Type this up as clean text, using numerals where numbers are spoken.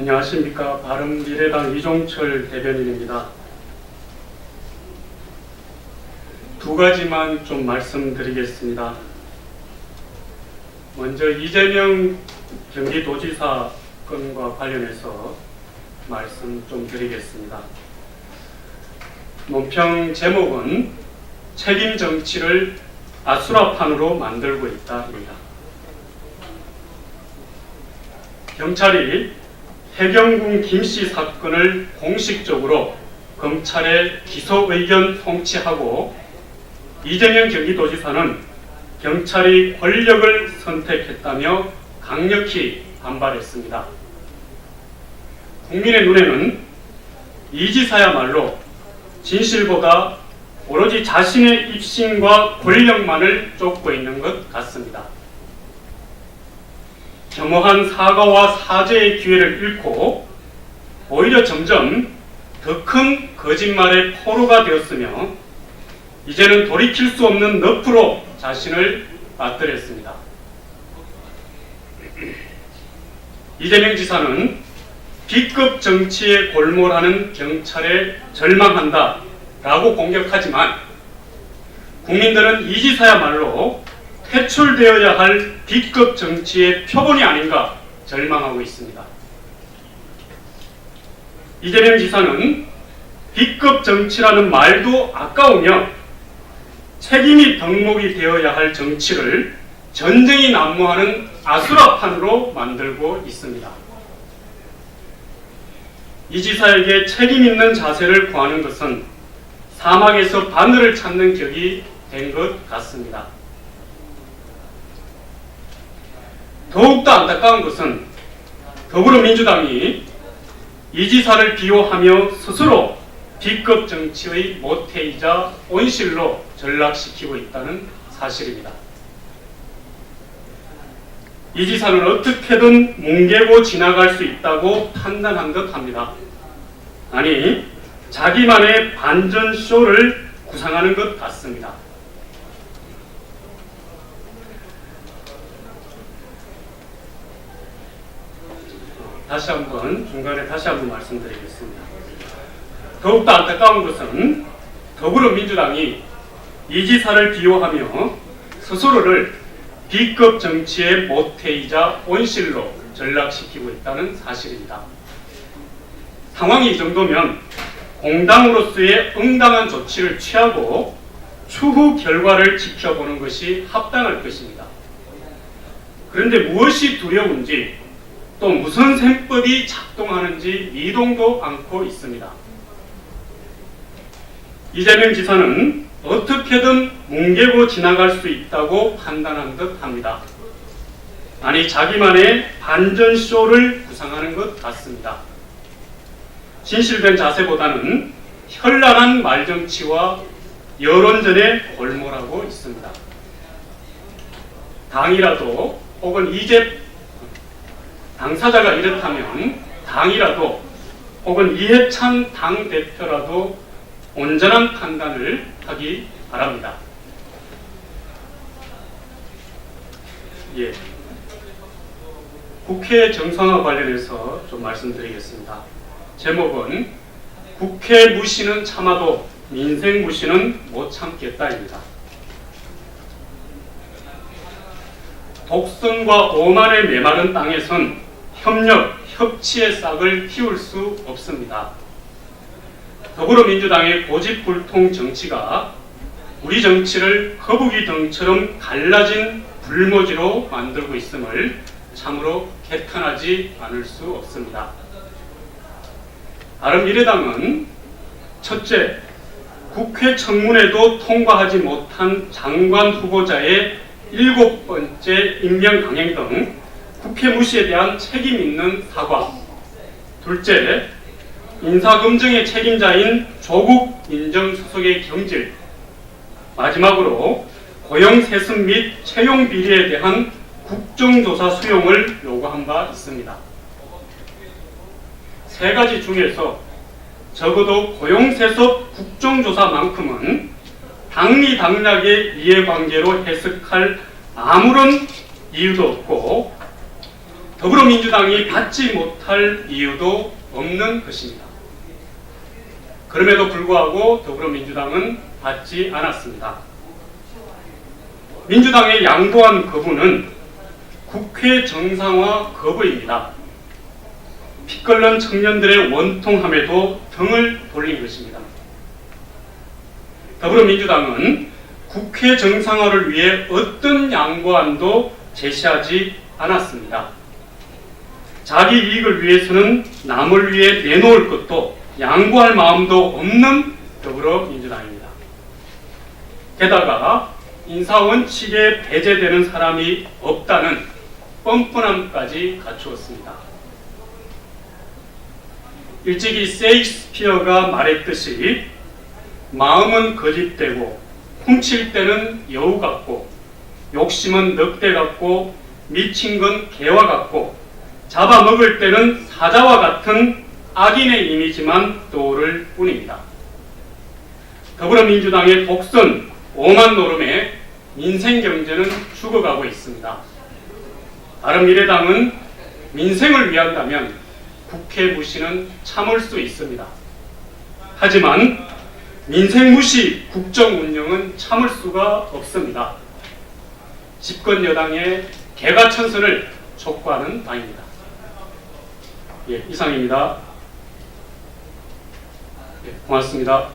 안녕하십니까. 바른미래당 이종철 대변인입니다. 두 가지만 좀 말씀드리겠습니다. 먼저 이재명 경기도지사 건과 관련해서 말씀 좀 드리겠습니다. 논평 제목은 책임 정치를 아수라판으로 만들고 있다입니다. 경찰이 해경군 김씨 사건을 공식적으로 검찰에 기소 의견 송치하고 이재명 경기도지사는 경찰이 권력을 선택했다며 강력히 반발했습니다. 국민의 눈에는 이 지사야말로 진실보다 오로지 자신의 입신과 권력만을 쫓고 있는 것 같습니다. 겸허한 사과와 사죄의 기회를 잃고 오히려 점점 더 큰 거짓말의 포로가 되었으며 이제는 돌이킬 수 없는 늪으로 자신을 빠뜨렸습니다. 이재명 지사는 B급 정치에 골몰하는 경찰에 절망한다 라고 공격하지만 국민들은 이 지사야말로 퇴출되어야 할 B급 정치의 표본이 아닌가 절망하고 있습니다. 이재명 지사는 B급 정치라는 말도 아까우며 책임이 덕목이 되어야 할 정치를 전쟁이 난무하는 아수라판으로 만들고 있습니다. 이 지사에게 책임 있는 자세를 구하는 것은 사막에서 바늘을 찾는 격이 된 것 같습니다. 더욱더 안타까운 것은 더불어민주당이 이 지사를 비호하며 스스로 B급 정치의 모태이자 온실로 전락시키고 있다는 사실입니다. 이 지사는 어떻게든 뭉개고 지나갈 수 있다고 판단한 듯 합니다. 아니, 자기만의 반전쇼를 구상하는 것 같습니다. 중간에 다시 한번 말씀드리겠습니다. 더욱더 안타까운 것은 더불어민주당이 이 지사를 비호하며 스스로를 B급 정치의 모태이자 온실로 전락시키고 있다는 사실입니다. 상황이 이 정도면 공당으로서의 응당한 조치를 취하고 추후 결과를 지켜보는 것이 합당할 것입니다. 그런데 무엇이 두려운지 또 무슨 셈법이 작동하는지 미동도 않고 있습니다. 이재명 지사는 어떻게든 뭉개고 지나갈 수 있다고 판단한 듯 합니다. 아니, 자기만의 반전쇼를 구상하는 것 같습니다. 진실된 자세보다는 현란한 말정치와 여론전에 골몰하고 있습니다. 당이라도 혹은 당사자가 이렇다면 당이라도 혹은 이해찬 당대표라도 온전한 판단을 하기 바랍니다. 국회 정상화 관련해서 좀 말씀드리겠습니다. 제목은 국회 무시는 참아도 민생 무시는 못 참겠다입니다. 독선과 오만에 메마른 땅에선 협력, 협치의 싹을 틔울 수 없습니다. 더불어민주당의 고집불통 정치가 우리 정치를 거북이등처럼 갈라진 불모지로 만들고 있음을 참으로 개탄하지 않을 수 없습니다. 바른미래당은 첫째, 국회 청문회도 통과하지 못한 장관 후보자의 7번째 임명 강행 등 국회 무시에 대한 책임 있는 사과. 둘째, 인사검증의 책임자인 조국 민정수석의 경질. 마지막으로 고용세습 및 채용 비리에 대한 국정조사 수용을 요구한 바 있습니다. 세 가지 중에서 적어도 고용세습 국정조사만큼은 당리당략의 이해관계로 해석할 아무런 이유도 없고 더불어민주당이 받지 못할 이유도 없는 것입니다. 그럼에도 불구하고 더불어민주당은 받지 않았습니다. 민주당의 양보한 거부는 국회 정상화 거부입니다. 피 끓는 청년들의 원통함에도 등을 돌린 것입니다. 더불어민주당은 국회 정상화를 위해 어떤 양보안도 제시하지 않았습니다. 자기 이익을 위해서는 남을 위해 내놓을 것도 양보할 마음도 없는 더불어민주당입니다. 게다가 인사원칙에 배제되는 사람이 없다는 뻔뻔함까지 갖추었습니다. 일찍이 세익스피어가 말했듯이 마음은 거짓되고 훔칠 때는 여우 같고 욕심은 늑대 같고 미친 건 개와 같고 잡아먹을 때는 사자와 같은 악인의 이미지만 떠오를 뿐입니다. 더불어민주당의 독선, 오만 노름에 민생경제는 죽어가고 있습니다. 바른미래당은 민생을 위한다면 국회 무시는 참을 수 있습니다. 하지만 민생 무시 국정 운영은 참을 수가 없습니다. 집권 여당의 개가천선을 촉구하는 당입니다. 이상입니다. 고맙습니다.